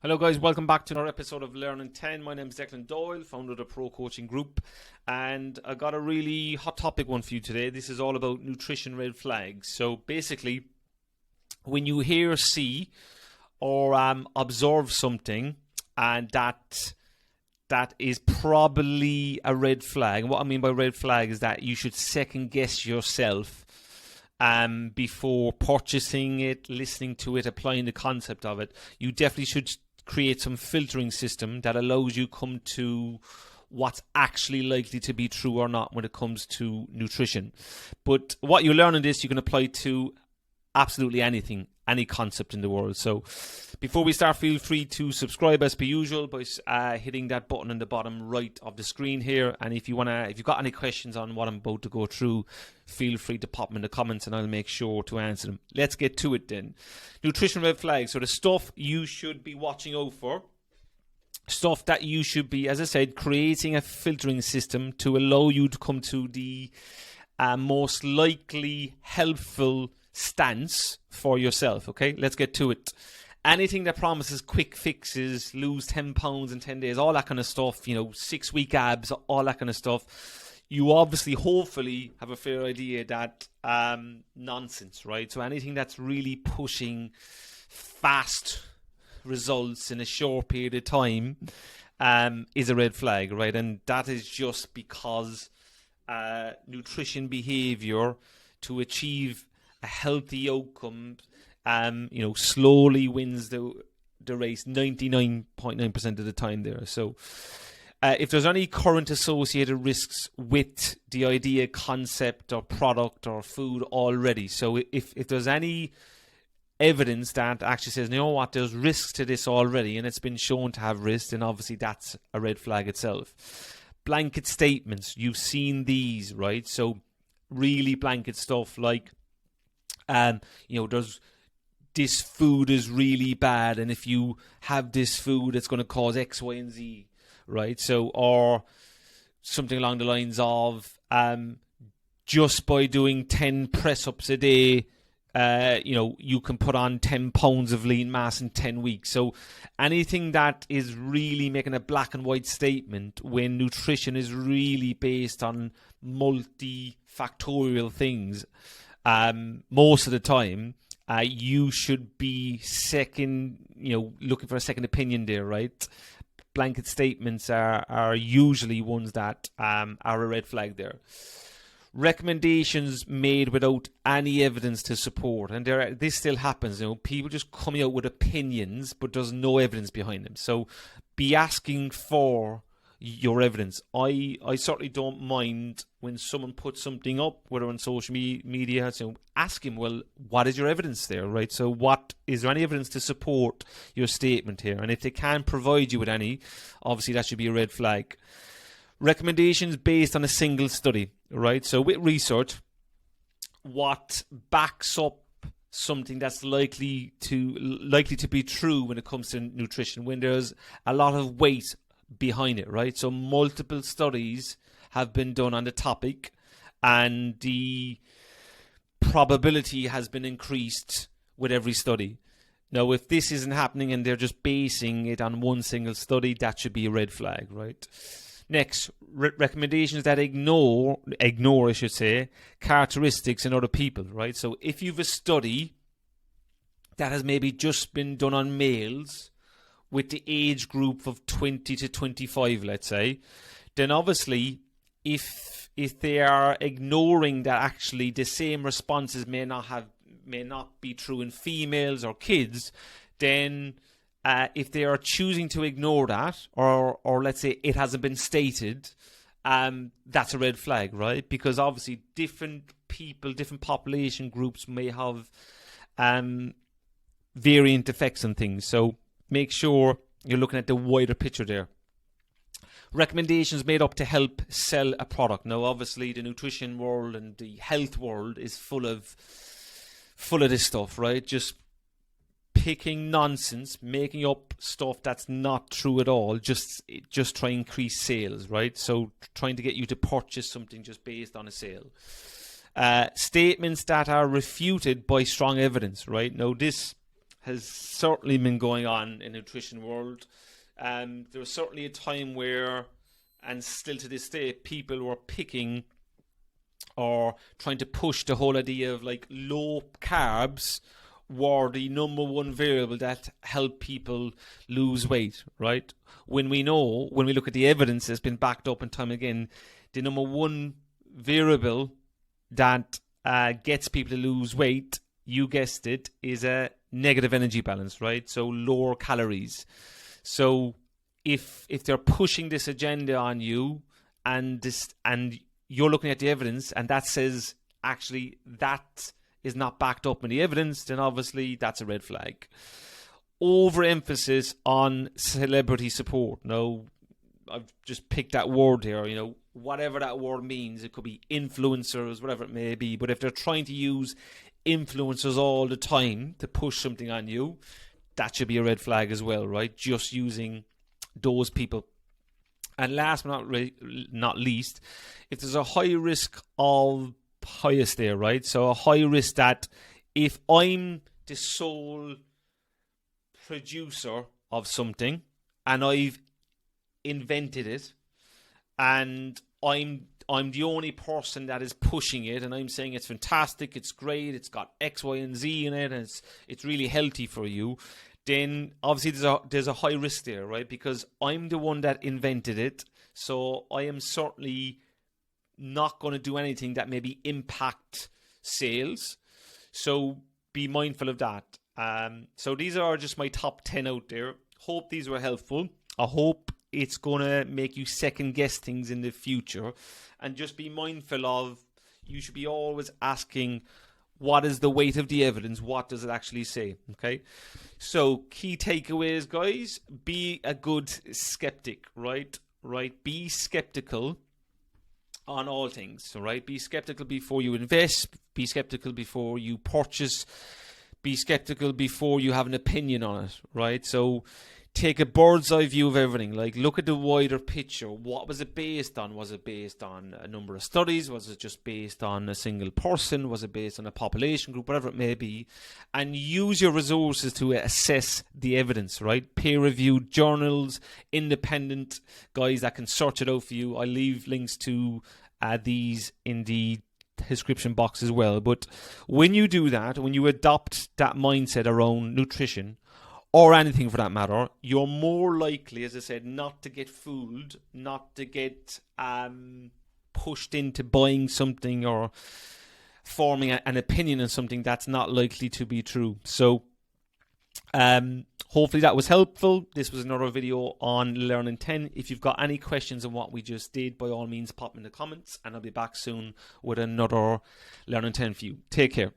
Hello guys, welcome back to another episode of Learning 10. My name is Declan Doyle, founder of the Pro Coaching Group, and I got a really hot topic one for you today. This is all about nutrition red flags. So basically, when you hear, see, or observe something, and that is probably a red flag. And what I mean by red flag is that you should second guess yourself before purchasing it, listening to it, applying the concept of it. You definitely should create some filtering system that allows you come to what's actually likely to be true or not when it comes to nutrition. But what you learn in this, you can apply to absolutely anything, any concept in the world. So before we start, feel free to subscribe as per usual by hitting that button in the bottom right of the screen here. And if you've got any questions on what I'm about to go through, feel free to pop them in the comments and I'll make sure to answer them. Let's get to it then. Nutrition red flags. So the stuff you should be watching out for. Stuff that you should be, as I said, creating a filtering system to allow you to come to the most likely helpful stance for yourself. Okay, let's get to it. Anything that promises quick fixes, lose 10 pounds in 10 days, all that kind of stuff, 6-week abs, all that kind of stuff, you obviously hopefully have a fair idea that nonsense, right? So anything that's really pushing fast results in a short period of time is a red flag, right? And that is just because nutrition behavior to achieve a healthy outcome, slowly wins the race 99.9% of the time there. So if there's any current associated risks with the idea, concept or product or food already, so if there's any evidence that actually says, there's risks to this already and it's been shown to have risks, then obviously that's a red flag itself. Blanket statements, you've seen these, right? So really blanket stuff like, there's this food is really bad, and if you have this food, it's going to cause X, Y, and Z, right? So, or something along the lines of, just by doing 10 press-ups a day, you can put on 10 pounds of lean mass in 10 weeks. So anything that is really making a black and white statement when nutrition is really based on multifactorial things, most of the time, you should be looking for a second opinion there, right? Blanket statements are usually ones that are a red flag there. Recommendations made without any evidence to support, and this still happens. People just coming out with opinions, but there's no evidence behind them. So be asking for your evidence. I certainly don't mind when someone puts something up, whether on social media, so ask him, well, what is your evidence there, right? So is there any evidence to support your statement here? And if they can't provide you with any, obviously that should be a red flag. Recommendations based on a single study, right? So with research, what backs up something that's likely to be true when it comes to nutrition, when there's a lot of weight behind it, right? So multiple studies have been done on the topic and the probability has been increased with every study. Now, if this isn't happening and they're just basing it on one single study, that should be a red flag, right? Next, recommendations that ignore, I should say, characteristics in other people, right? So if you've a study that has maybe just been done on males with the age group of 20 to 25, let's say, then obviously if they are ignoring that actually the same responses may not be true in females or kids, then if they are choosing to ignore that, or let's say it hasn't been stated, that's a red flag, right? Because obviously different people, different population groups may have variant effects on things. So make sure you're looking at the wider picture there. Recommendations made up to help sell a product. Now, obviously, the nutrition world and the health world is full of this stuff, right? Just picking nonsense, making up stuff that's not true at all, just try and increase sales, right? So trying to get you to purchase something just based on a sale. Statements that are refuted by strong evidence, right? Now, this has certainly been going on in the nutrition world. There was certainly a time where, and still to this day, people were picking or trying to push the whole idea of like low carbs were the number one variable that helped people lose weight, right? When we know, when we look at the evidence that's been backed up and time again, the number one variable that gets people to lose weight, you guessed it, is a negative energy balance, right? So lower calories. So if they're pushing this agenda on you and you're looking at the evidence and that says actually that is not backed up in the evidence, then obviously that's a red flag. Overemphasis on celebrity support. Now, I've just picked that word here, you know, whatever that word means. It could be influencers, whatever it may be. But if they're trying to use influencers all the time to push something on you, that should be a red flag as well, right? Just using those people. And last but not least, if there's a high risk of bias there, right? So a high risk that if I'm the sole producer of something and I've invented it and I'm the only person that is pushing it and I'm saying it's fantastic, it's great, it's got X, Y, and Z in it, and it's really healthy for you, then obviously there's a high risk there, right? Because I'm the one that invented it, so I am certainly not going to do anything that maybe impact sales. So be mindful of that. So these are just my top 10 out there. Hope these were helpful. I hope it's going to make you second guess things in the future. And just be mindful of, you should be always asking, what is the weight of the evidence? What does it actually say? Okay. So key takeaways, guys, be a good skeptic, right? Be skeptical on all things, all right? Be skeptical before you invest. Be skeptical before you purchase. Be skeptical before you have an opinion on it, right? So take a bird's eye view of everything. Like, look at the wider picture. What was it based on? Was it based on a number of studies? Was it just based on a single person? Was it based on a population group? Whatever it may be. And use your resources to assess the evidence, right? Peer-reviewed journals, independent guys that can search it out for you. I leave links to these in the description box as well. But when you do that, when you adopt that mindset around nutrition, or anything for that matter, you're more likely, as I said, not to get fooled, not to get pushed into buying something or forming an opinion on something that's not likely to be true. So hopefully that was helpful. This was another video on Learning 10. If you've got any questions on what we just did, by all means pop them in the comments, and I'll be back soon with another Learning 10 for you. Take care.